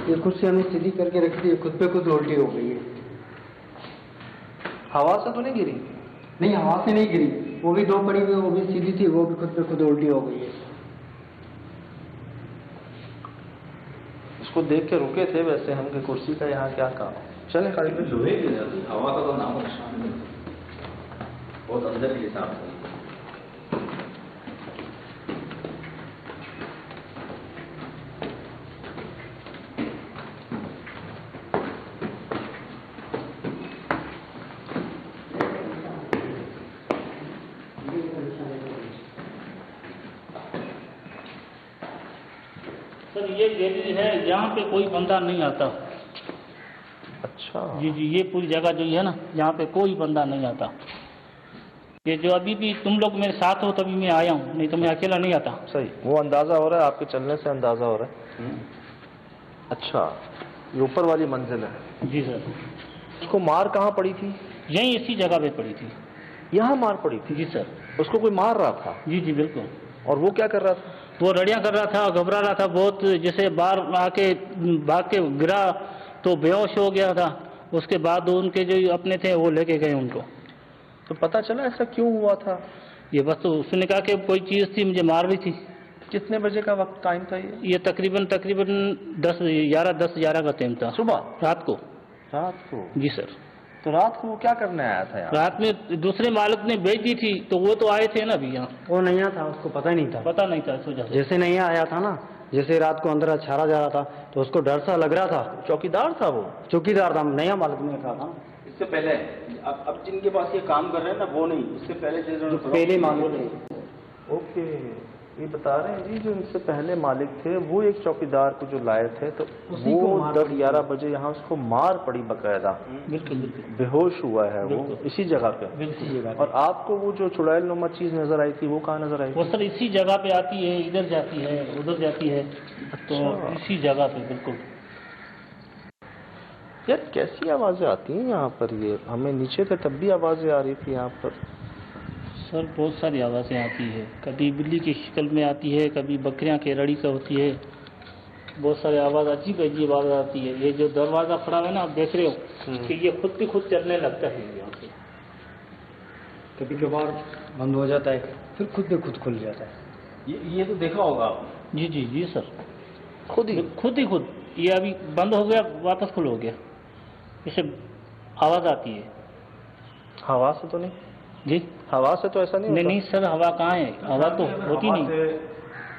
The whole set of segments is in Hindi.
ये कुर्सी हमने सीधी करके रखी थी, खुद पे खुद उल्टी हो गई है। हवा से तो नहीं गिरी? नहीं, हवा से नहीं गिरी, वो भी दो पड़ी हुई, वो भी सीधी थी, वो भी खुद पे खुद उल्टी हो गई है। इसको देख के रुके थे वैसे हम कि कुर्सी का यहाँ क्या काम। चले खाली पे लोहे की हवा का तो नाम निशान नहीं, बहुत अंदर के हिसाब से। सर ये गैलरी है, यहाँ पे कोई बंदा नहीं आता। अच्छा जी जी, ये पूरी जगह जो है ना, यहाँ पे कोई बंदा नहीं आता। ये जो अभी भी तुम लोग मेरे साथ हो तभी मैं आया हूँ, नहीं तो मैं अकेला नहीं आता। सही, वो अंदाजा हो रहा है, आपके चलने से अंदाजा हो रहा है। अच्छा, ये ऊपर वाली मंजिल है। जी सर। उसको मार कहाँ पड़ी थी? यहीं इसी जगह पे पड़ी थी। यहाँ मार पड़ी थी? जी सर। उसको कोई मार रहा था? जी जी बिल्कुल। और वो क्या कर रहा था? वो रड़ियाँ कर रहा था, घबरा रहा था बहुत, जैसे बाहर आके भाग के गिरा तो बेहोश हो गया था। उसके बाद उनके जो अपने थे वो लेके गए उनको। तो पता चला ऐसा क्यों हुआ था? ये बस तो उसने कहा कि कोई चीज़ थी मुझे मार रही थी। कितने बजे का वक्त टाइम था ये तकरीबन 10-11 का टाइम था। सुबह? रात को। रात को? जी सर। तो रात को वो क्या करने आया था यहाँ? रात में दूसरे मालिक ने बेच दी थी, तो वो तो आए थे ना अभी यहाँ। वो नहीं आया था, उसको पता नहीं था। पता नहीं था इस वजह से। जैसे नहीं आया था ना, जैसे रात को अंदर छाड़ा जा रहा था तो उसको डर सा लग रहा था। चौकीदार था वो? चौकीदार था, नया मालिक ने कहा था। इससे पहले अब जिनके पास ये काम कर रहे हैं ना, वो नहीं, इससे पहले जो पहले मालिक थे। ओके, ये बता रहे हैं जी जो इनसे पहले मालिक थे वो एक चौकीदार को जो लाए थे, तो वो 10-11 बजे यहाँ उसको मार पड़ी बकायदा। बिल्कुल बिल्कुल। बेहोश हुआ है वो इसी जगह पे। बिल्कुल। और आपको वो जो चुड़ैल नुमा चीज नजर आई थी वो कहाँ नजर आई? वो सर इसी जगह पे आती है, इधर जाती है, उधर जाती है। तो इसी जगह पे बिल्कुल। यार कैसी आवाजें आती हैं यहाँ पर? ये हमें नीचे थे तब भी आवाजें आ रही थी यहाँ पर। सर बहुत सारी आवाज़ें आती है, कभी बिल्ली की शक्ल में आती है, कभी बकरियां के रड़ी का होती है। बहुत सारी आवाज़ अजीब अजीब आवाज़ आती है। ये जो दरवाज़ा पड़ा है ना, आप देख रहे हो कि ये खुद भी खुद चलने लगता है यहाँ से। कभी कभार बंद हो जाता है, फिर खुद भी खुद खुल जाता है। ये तो देखा होगा आपने। जी जी जी सर। खुद ही ये अभी बंद हो गया, वापस खुल हो गया। इसे आवाज़ आती है। हवा से तो नहीं? जी हवा से तो ऐसा नहीं होता? नहीं सर, हवा कहाँ है, हवा तो होती नहीं।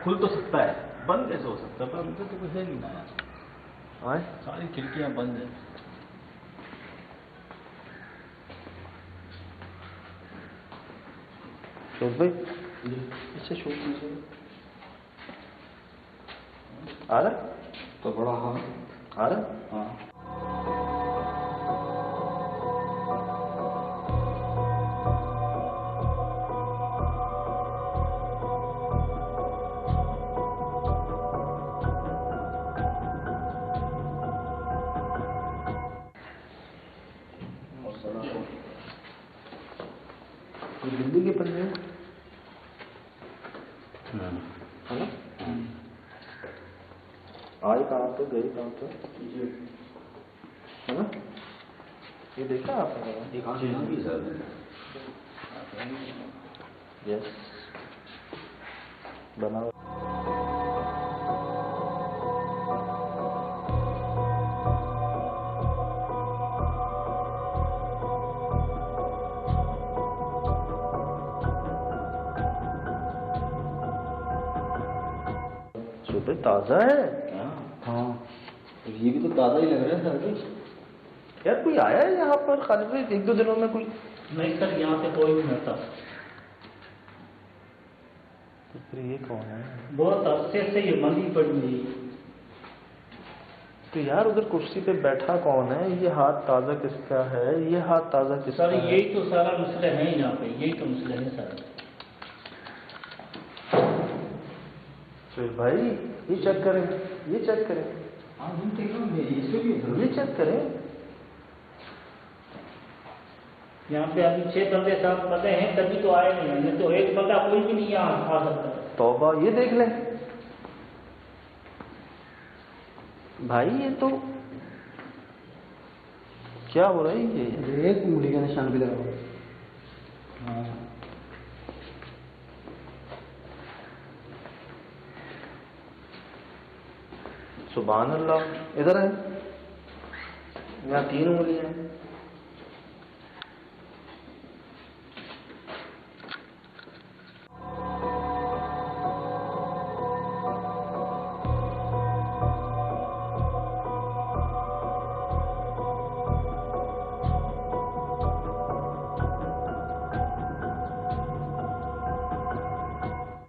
खुल तो सकता है, बंद कैसे हो सकता है? पर मुझे तो कुछ है नहीं ना यार, सारी खिड़कियां बंद है। तो भाई इससे शूट कीजिए। आ रहा तो बड़ा हाँ आ रहा? हाँ। दिल्ली के पन्ने हाँ। है ना? आई कहाँ पे गई कहाँ पे? है ना? ये देखा आपने? एक आंख यहाँ भी सर। यस, बना सुबह ताजा है। हाँ, ये भी तो ताज़ा ही लग रहा है सर। यार कोई आया है यहाँ पर खाली 1-2 दिनों में? कोई नहीं सर, यहाँ पे कोई नहीं आता। तो फिर ये कौन है? बहुत अरसे से ये बंदी पड़ी हुई। तो यार उधर कुर्सी पे बैठा कौन है? ये हाथ ताज़ा किसका है? ये हाथ ताज़ा किसका सर है? यही तो सारा मसला है यहाँ पे, यही तो मसला है सर। तो भाई ये चेक करें, ये चेक करें, हाँ ये ये चेक करें। यहाँ पे अभी 6 बंदे 7 बंदे हैं, तभी तो आए नहीं, नहीं तो एक बंदा कोई भी नहीं यहाँ आ सकता। तौबा, ये देख लें, भाई ये तो क्या हो रहा है ये? एक उंगली का निशान भी लगा हुआ है। हाँ। सुभान अल्लाह। इधर है, यहाँ 3 उंगली है।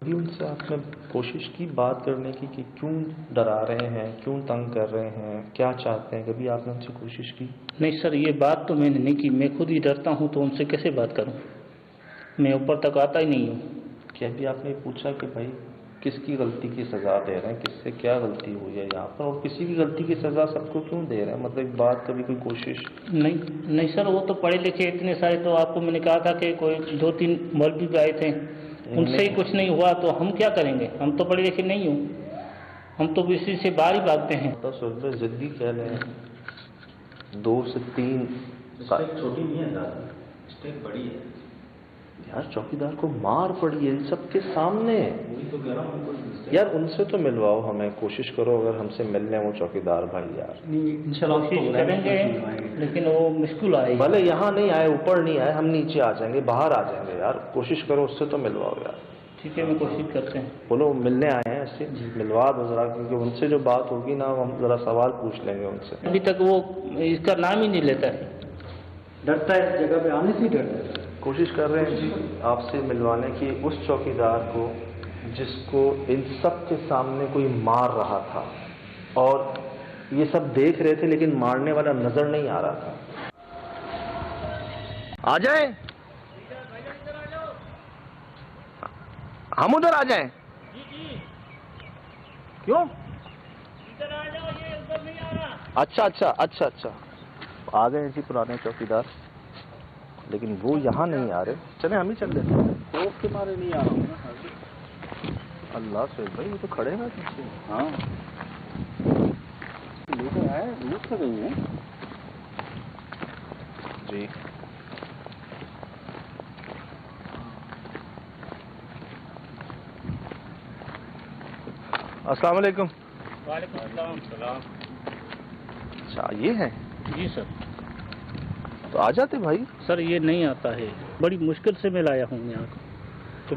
अभी उनसे आपने कोशिश की बात करने की कि क्यों डरा रहे हैं, क्यों तंग कर रहे हैं, क्या चाहते हैं? कभी आपने उनसे कोशिश की? नहीं सर, ये बात तो मैंने नहीं की। मैं खुद ही डरता हूँ तो उनसे कैसे बात करूँ? मैं ऊपर तक आता ही नहीं हूँ। क्या भी आपने पूछा कि भाई किसकी गलती की सज़ा दे रहे हैं, किससे क्या गलती हुई है यहाँ पर, और किसी की गलती की सज़ा सबको क्यों दे रहे हैं? मतलब एक बात, कभी कोई कोशिश? नहीं सर, वो तो पढ़े लिखे इतने सारे, तो आपको मैंने कहा था कि कोई 2-3 मौलवी भी आए थे, उनसे ही कुछ नहीं हुआ तो हम क्या करेंगे? हम तो पढ़े लिखे नहीं हूँ, हम तो इसी से बाहर ही भागते हैं। तो सोच रहे जिद्दी कह रहे हैं 2 से 3 स्टेक छोटी नहीं है दादा, स्टेक बड़ी है यार। चौकीदार को मार पड़ी है सबके सामने। वही तो कह रहा हूँ यार उनसे तो मिलवाओ हमें, कोशिश करो अगर हमसे मिलने वो चौकीदार भाई यार। कोशिश करेंगे लेकिन वो मुश्किल आएगी। भले यहाँ नहीं आए, ऊपर नहीं आए, हम नीचे आ जाएंगे, बाहर आ जाएंगे यार। कोशिश करो, उससे तो मिलवाओ यार। ठीक है, मैं कोशिश करते हैं। बोलो मिलने आए हैं, ऐसे मिलवा दो जरा, क्योंकि उनसे जो बात होगी ना हम जरा सवाल पूछ लेंगे उनसे। अभी तक वो इसका नाम ही नहीं लेता है, डरता है, इस जगह पे आने से ही डरता है। कोशिश कर रहे हैं आपसे मिलवाने की उस चौकीदार को जिसको इन सब के सामने कोई मार रहा था, और ये सब देख रहे थे लेकिन मारने वाला नजर नहीं आ रहा था। आ जाए, हम उधर आ जाएं। क्यों? इधर आ जाओ, ये उधर नहीं आ रहा। अच्छा। आ गए जी पुराने चौकीदार, लेकिन वो यहाँ नहीं आ रहे। चले हम ही चल लेते हैं। खौफ के मारे नहीं आ रहा हूँ ना। अल्लाह से भाई, वो तो खड़े हैं पीछे। हाँ लेकर आए, दूर से गई है जी। अस्सलाम वालेकुम। वालेकुम सलाम। अच्छा ये है? जी सर। तो आ जाते भाई। सर ये नहीं आता है, बड़ी मुश्किल से मैं लाया हूँ यहाँ को। तो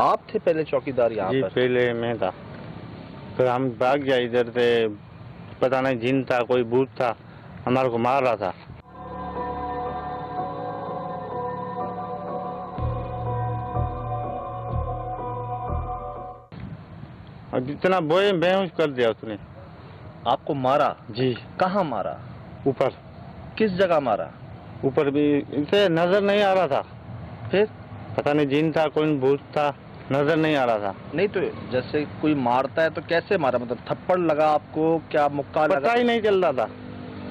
आप थे पहले चौकीदार यहाँ जी पर? पहले मैं था, फिर हम भाग गया इधर से। पता नहीं जिन था, कोई भूत था, हमारे को मार रहा था। और जितना बोए बेहोश कर दिया उसने। आपको मारा? जी। कहाँ मारा? ऊपर। किस जगह मारा? ऊपर भी इसे नजर नहीं आ रहा था। फिर? पता नहीं जिन था, कोई भूत था, नजर नहीं आ रहा था। नहीं तो जैसे कोई मारता है तो कैसे मारा? मतलब थप्पड़ लगा आपको, क्या मुक्का लगा? पता ही नहीं चल रहा था।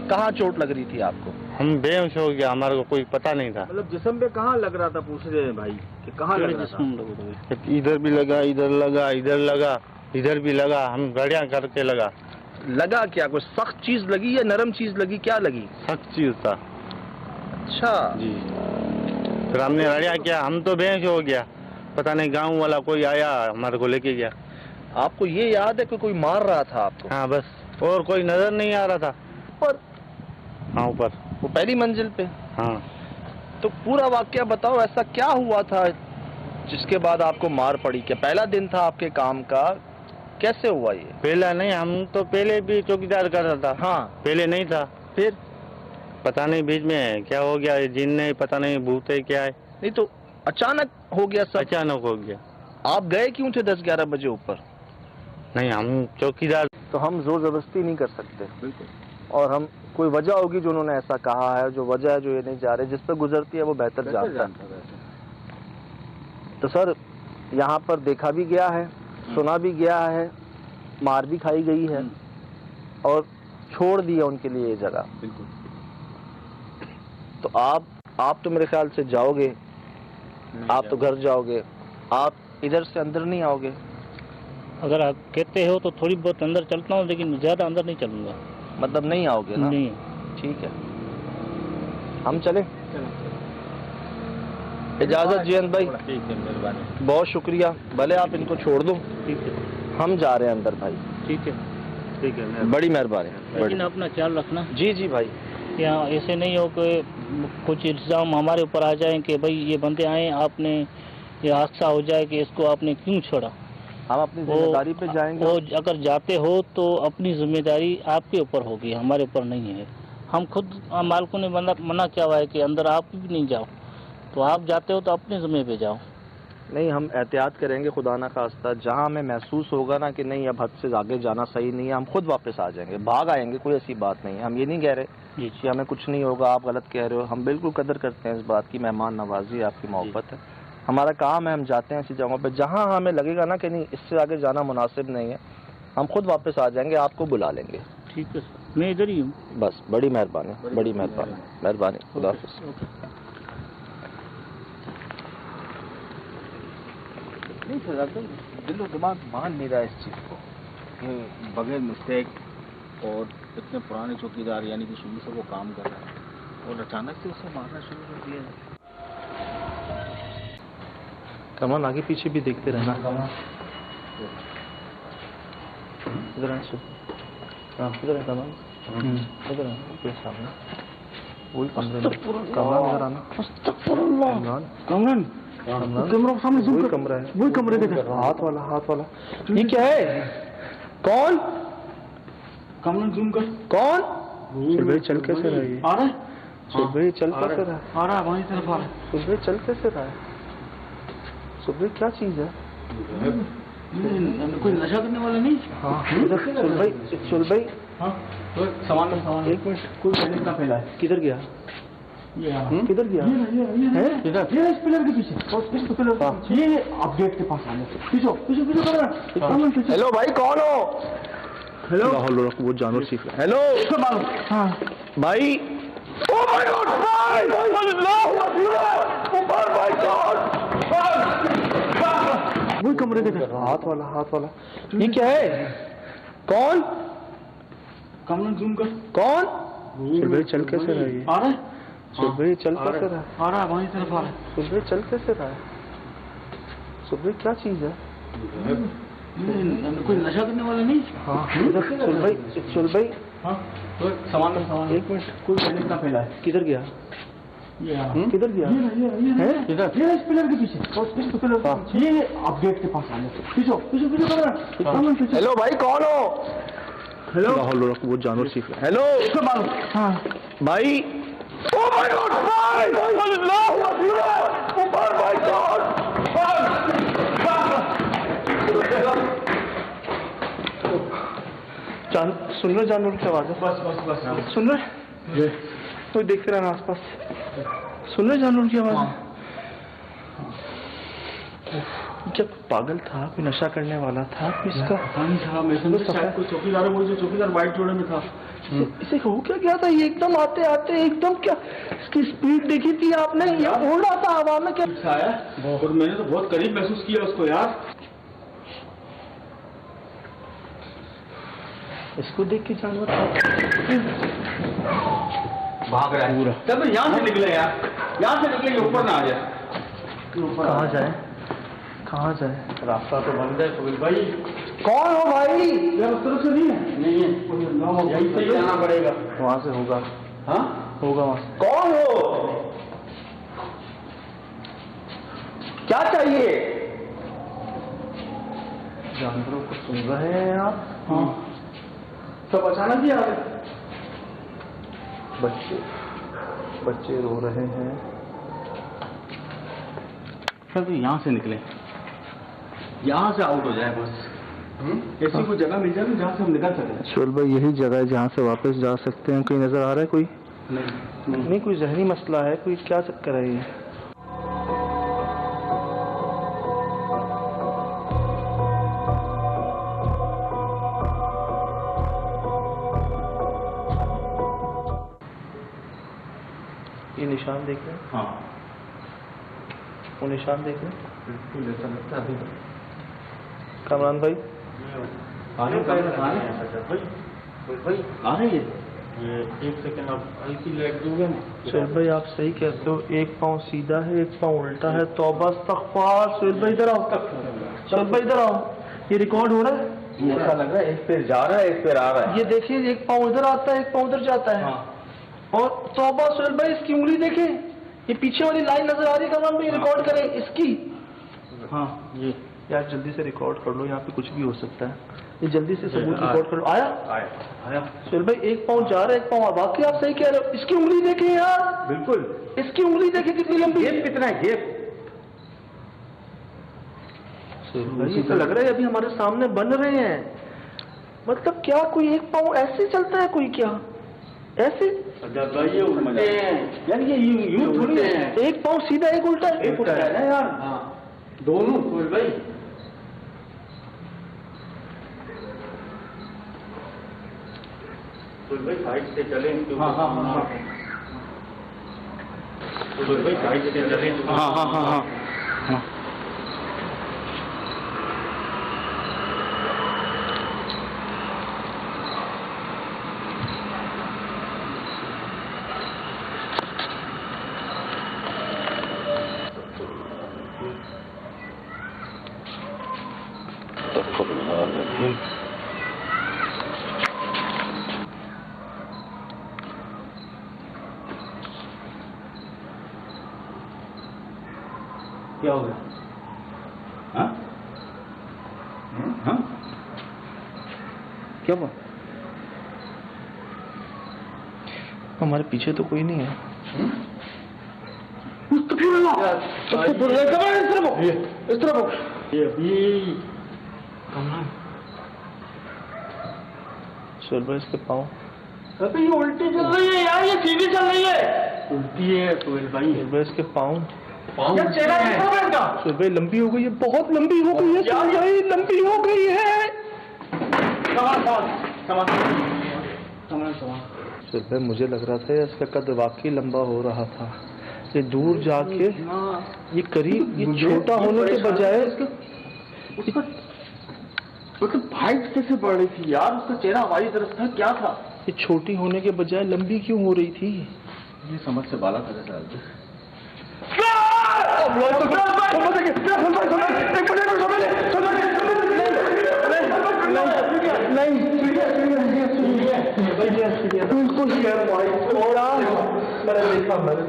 कहाँ चोट लग रही थी आपको? हम बेहोश हो गया, हमारे को कोई पता नहीं था। मतलब जिस्म पे कहाँ लग रहा था, पूछ रहे हैं भाई कि कहाँ लग रहा था? इधर भी लगा, इधर लगा, इधर लगा, इधर भी लगा, हम गाड़ियाँ करके लगा। लगा क्या? कोई सख्त चीज लगी या नरम चीज लगी? क्या लगी? सख्त चीज था। अच्छा जी। फिर हमने गाड़ियाँ किया, हम तो बेहोश हो गया। पता नहीं गांव वाला कोई आया, हमारे को लेके गया। आपको ये याद है कि कोई मार रहा था आपको? हाँ बस, और कोई नजर नहीं आ रहा था। ऊपर? हाँ ऊपर। वो पहली मंजिल पे? हाँ। तो पूरा वाकया बताओ, ऐसा क्या हुआ था जिसके बाद आपको मार पड़ी? क्या पहला दिन था आपके काम का? कैसे हुआ ये? पहला नहीं, हम तो पहले भी चौकीदार कर रहा था। हाँ। पहले नहीं था। फिर? पता नहीं बीच में क्या हो गया, जिन नहीं, पता नहीं भूत है क्या है। नहीं तो अचानक हो गया सब? अचानक हो गया। आप गए क्यों थे 10-11 बजे ऊपर? नहीं, हम चौकीदार। तो हम जोर जबरदस्ती नहीं कर सकते। बिल्कुल। और हम कोई वजह होगी जो उन्होंने ऐसा कहा है, जो वजह है जो ये नहीं जा रहे, जिस पर गुजरती है वो बेहतर जानता है। तो सर यहाँ पर देखा भी गया है, सुना भी गया है, मार भी खाई गई है, और छोड़ दी है उनके लिए ये जगह। बिल्कुल। तो आप तो मेरे ख्याल से जाओगे, आप तो घर जाओगे, आप इधर से अंदर नहीं आओगे? अगर आप कहते हो तो थोड़ी बहुत अंदर चलता हूँ, लेकिन ज़्यादा अंदर नहीं चलूँगा। मतलब नहीं आओगे ना? नहीं। ठीक है, हम चले। इजाज़त जयंत भाई। ठीक है, मेहरबानी। बहुत शुक्रिया। भले आप इनको छोड़ दो, ठीक है, हम जा रहे हैं अंदर भाई। ठीक है, ठीक है, बड़ी मेहरबानी। लेकिन अपना ख्याल रखना। जी जी भाई। यहाँ ऐसे नहीं हो कि कुछ इल्ज़ाम हमारे ऊपर आ जाए कि भाई ये बंदे आए, आपने ये हादसा हो जाए कि इसको आपने क्यों छोड़ा। हम अपनी जिम्मेदारी पे जाएंगे। वो अगर जाते हो तो अपनी जिम्मेदारी आपके ऊपर होगी, हमारे ऊपर नहीं है। हम खुद मालिकों ने मना किया हुआ है कि अंदर आप भी नहीं जाओ, तो आप जाते हो तो अपने ज़िम्मे पे जाओ। नहीं, हम एहतियात करेंगे खुदा ना खास्ता। जहाँ हमें महसूस होगा ना कि नहीं अब हद से आगे जाना सही नहीं है, हम खुद वापस आ जाएंगे, भाग आएंगे। कोई ऐसी बात नहीं है। हम ये नहीं कह रहे कि हमें कुछ नहीं होगा, आप गलत कह रहे हो। हम बिल्कुल कदर करते हैं इस बात की, मेहमान नवाजी आपकी मोहब्बत है। हमारा काम है, हम जाते हैं ऐसी जगहों पर जहाँ हमें लगेगा ना कि नहीं इससे आगे जाना मुनासिब नहीं है, हम खुद वापस आ जाएंगे, आपको बुला लेंगे। ठीक है, मैं इधर ही हूँ। बस, बड़ी मेहरबानी, बड़ी मेहरबानी, मेहरबानी। खुदा हाफिज़। नहीं सर, दिलो दिमाग मान नहीं रहा इस चीज़ को कि बगैर मिस्टेक और इतने पुराने चौकीदार यानी कि शुरू से वो काम कर रहा है और अचानक से उसे मारना शुरू कर दिया। कमान आगे पीछे भी देखते रहना। इधर आए, इधर है कमान, इधर है सामने, वही कमरे में। कमरान इधर आना। कमरान कैमरा सामने जूम कर। कमरा है, वही कमरे के अंदर। हाथ वाला, हाथ वाला। ये क्या है? कौन? कमरान जूम कर। कौन? सुबह चल कैसे रहा है? आ रहा है, सुबह चल कैसे रहा है? आ रहा है, वहीं तरफ आ रहा है। सुबह चल कैसे रहा है? सुबह क्या चीज है? कोई नशा करने वाला नहीं। हाँ, सुलभाई। हाँ, सामान एक मिनट, कोई पहले का फैला है। किधर गया? किधर गया? ये इस पिलर के पीछे, इस पिलर के पीछे। ये आप गेट के पास आने। पीछे पीछे पीछे कर रहा है। हेलो भाई, कौन हो? हेलो, वो जानवर सीख रहा है। हेलो। हाँ भाई। ओ माय गॉड भाई, ऊपर भाई गॉड। वही कमरे के अंदर। हाथ वाला, हाथ वाला। ये क्या है? कौन? कमरा जूम कर। कौन? सुबह चल कैसे रहा है? आ रहा है, सुबह चल कैसे रहा है? आ रहा है, वहीं तरफ आ रहा है। सुबह चल कैसे रहा है? सुबह क्या चीज है? कोई नशा करने वाला नहीं। हाँ, सुलभाई। हाँ, सामान एक मिनट, कोई पहले का फैला है। किधर गया? किधर गया? ये इस पिलर के पीछे, इस पिलर के पीछे। ये आप गेट के पास आने। पीछे पीछे पीछे कर रहा है। हेलो भाई, कौन हो? हेलो, वो जानवर सीख रहा है। हेलो। हाँ भाई। ओ माय गॉड भाई, ऊपर भाई गॉड। सुन रहे जानवर की आवाज है? बस सुन रहे? कोई देखते रहना आसपास। सुन रहे जानवर की आवाज? क्या पागल था? कोई नशा करने वाला था इसका? था, मैं समझा शायद कोई चौकीदार है। वो जो चौकीदार वाइट जोड़े में था, इसे हो क्या गया था? ये एकदम आते आते एकदम, क्या इसकी स्पीड देखी थी आपने? ये उड़ रहा था हवा में। क्या आया? और मैंने तो बहुत करीब महसूस किया उसको यार। इसको देख के जानवर भाग रहा है पूरा। चल तो यहाँ से निकले यार, यहाँ से निकले, ऊपर ना आ जाए। कहाँ जाए? कहाँ जाए? रास्ता तो बंद है सुनील भाई। कौन हो भाई? यार उस तरफ से नहीं है। नहीं है, यहीं से जाना पड़ेगा। वहां से होगा। हाँ, होगा वहां से। कौन हो? क्या चाहिए? जानवरों को सुन रहे हैं आप? हाँ, सब अचानक ही आ गए। बच्चे रो रहे हैं। सर तो यहाँ से निकले, यहाँ से आउट हो जाए बस। ऐसी कोई जगह मिल जाए जहाँ से हम निकल सकें। शोल भाई, यही जगह है जहाँ से वापस जा सकते हैं। कोई नजर आ रहा है? कोई नहीं, कोई जहनी मसला है? कोई क्या चक्कर है ये? ये निशान देख रहे हैं? हाँ, वो निशान देख रहे हैं? बिल्कुल ऐसा लगता है। कामरान भाई, आने का आ रही है ये एक सेकंड आप हल्की लेट दोगे ना। सुहेल भाई आप सही कहते हो, एक पाँव सीधा है एक पाँव उल्टा है। तौबा इस्तग़फ़ार। सुहेल भाई इधर आओ, सुहेल भाई इधर आओ, ये रिकॉर्ड हो रहा है। ऐसा लग रहा है एक पैर जा रहा है एक पैर आ रहा है। ये देखिए, एक पाँव इधर आता है एक पाँव उधर जाता है। और तौबा सुहेल भाई, इसकी उंगली देखें, ये पीछे वाली लाइन नजर आ रही है, कमान भाई रिकॉर्ड करें इसकी। हाँ ये यार जल्दी से रिकॉर्ड कर लो, यहाँ पे कुछ भी हो सकता है। ये जल्दी से सबूत रिकॉर्ड कर लो। आया आया सुहेल भाई, एक पाँव जा रहा है एक पाँव, वाकई आप सही कह रहे हो। इसकी उंगली देखें यार, बिल्कुल। इसकी उंगली देखें कितनी लंबी है। गेप कितना है गेप? भाई तो लग रहा है अभी हमारे सामने बन रहे हैं। मतलब क्या कोई एक पाँव ऐसे चलता है, कोई क्या ऐसे? ये उल्टे हैं, यानी ये यूं थोड़ी है। एक पाँव सीधा एक उल्टा है। एक उल्टा है ना यार। हाँ दोनों भाई। भाई साइड से चले। हाँ हाँ हाँ हाँ भाई साइड से चले। हाँ हाँ हाँ हाँ हाँ क्या हो गया? हाँ हाँ क्या हुआ? हमारे पीछे तो कोई नहीं है। इस तरफ ये अभी सुहेल भाई इसके पाँव। अभी ये उल्टी चल रही है यार, ये सीधी चल रही है। उल्टी है सुहेल भाई। सुहेल भाई इसके पाँव। यार चेहरा कितना है इनका? सुहेल भाई लंबी हो गई है, बहुत लंबी हो गई है सुहेल भाई, लंबी हो गई है। सुहेल भाई मुझे लग रहा था इसका कद वाकई लंबा हो रहा था। ये दूर जाके ये करीब, ये छोटा होने के बजाय मतलब हाइट कैसे बढ़ रही थी यार? उसका चेहरा हमारी तरफ था, क्या था? ये छोटी होने के बजाय लंबी क्यों हो रही थी? ये समझ से बाला था जैसा। मैंने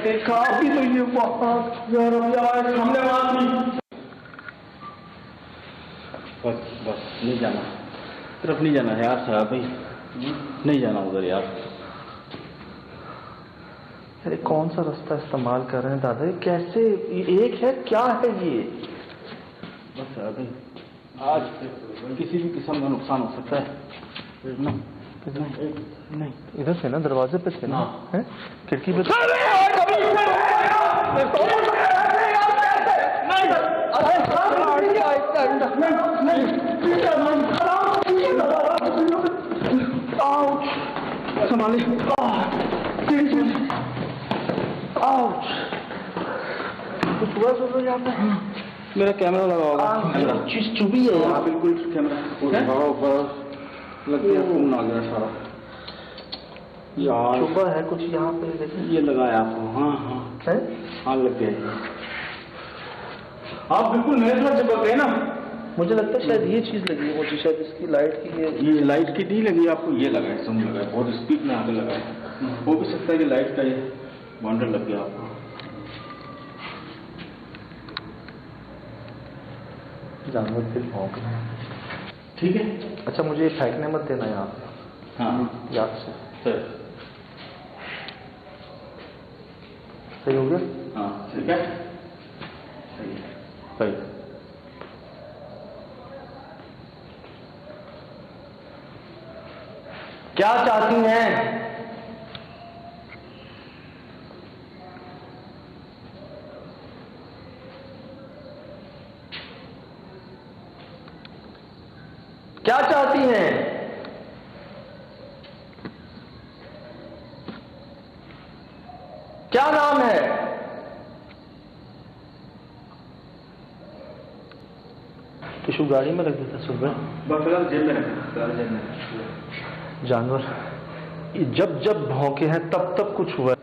देखा अभी तो ये वहाँ हमने बस बस नहीं जाना, तरफ नहीं जाना है यार साहब भाई, नहीं जाना उधर यार। अरे कौन सा रास्ता इस्तेमाल कर रहे हैं दादा? ये कैसे, ये एक है क्या है ये? बस साहब भाई, आज किसी भी किस्म का नुकसान हो सकता है ना। नहीं इधर से ना, दरवाजे पे थे ना, हैं? खिड़की पे संभाले। कुछ हुआ सुन यहाँ पे? मेरा कैमरा लगा होगा। चीज चुभी है यहाँ। बिल्कुल कैमरा लग गया, खून आ गया सारा यार। चुभा है कुछ यहाँ पे, देखिए ये लगाया आपको? हाँ हाँ है? हाँ लग गया। आप बिल्कुल मेरे साथ चिपक गए ना। मुझे लगता है शायद ये चीज लगी है मुझे, शायद इसकी लाइट की ये लाइट की नहीं लगी आपको, ये लगा है, सम लगा है, बहुत स्पीड में आगे लगा है। हो भी सकता है कि लाइट का ये बॉन्डर लग गया आपको। जानवर फिर भौंक रहे हैं। ठीक है, अच्छा मुझे फेंकने मत देना यहाँ पे, हाँ याद से। सर। सही हो गया? हाँ ठीक है, सही है, सही। क्या चाहती हैं? क्या चाहती हैं? क्या नाम है? तो किशु गाड़ी में रख देता सुबह, फिलहाल जेब में रखा, जेब में। जानवर जब जब भौंके हैं तब तब कुछ हुआ है।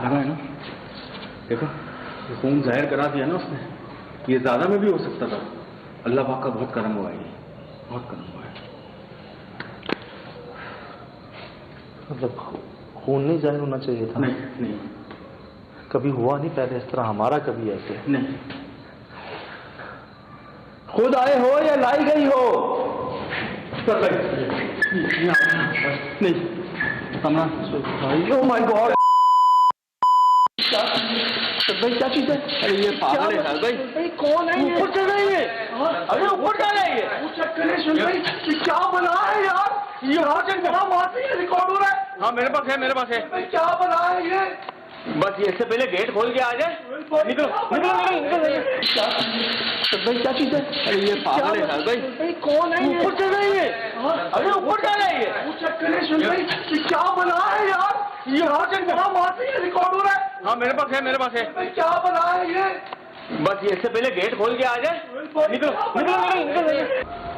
लगा है ना, देखो ये खून जाहिर करा दिया ना उसने, ये ज्यादा में भी हो सकता था। अल्लाह पाक का बहुत करम हुआ है, ये बहुत करम हुआ है। मतलब खून नहीं जाहिर होना चाहिए था। नहीं नहीं कभी हुआ नहीं पहले इस तरह हमारा, कभी ऐसे नहीं। खुद आए हो या लाई गई हो? नहीं सामना। ओह माय गॉड, भाई क्या चीज है? अरे ये पागल है भाई। भाई कौन है ये? ऊपर चल रही है। अरे ऊपर जा रही है। सुन भाई क्या बना है यार? ये आज बड़ा मारती है, रिकॉर्ड हो रहा है। हाँ मेरे पास है, मेरे पास है। भाई क्या बना है ये? बस ये इससे पहले गेट खोल के आ जाए। निकलो निकलो निकलो निकलो। भाई क्या चीज है? अरे ये पागल है भाई। भाई कौन है? ऊपर चल रही है। अरे ऊपर जा रही है। सुन भाई क्या बना है यार? ये आज बड़ा मारती है, रिकॉर्ड हो रहा है। हाँ मेरे पास है, मेरे पास है। भाई क्या बना है ये? बस ये इससे पहले गेट खोल के आ जाए। निकलो निकलो निकलो निकलो।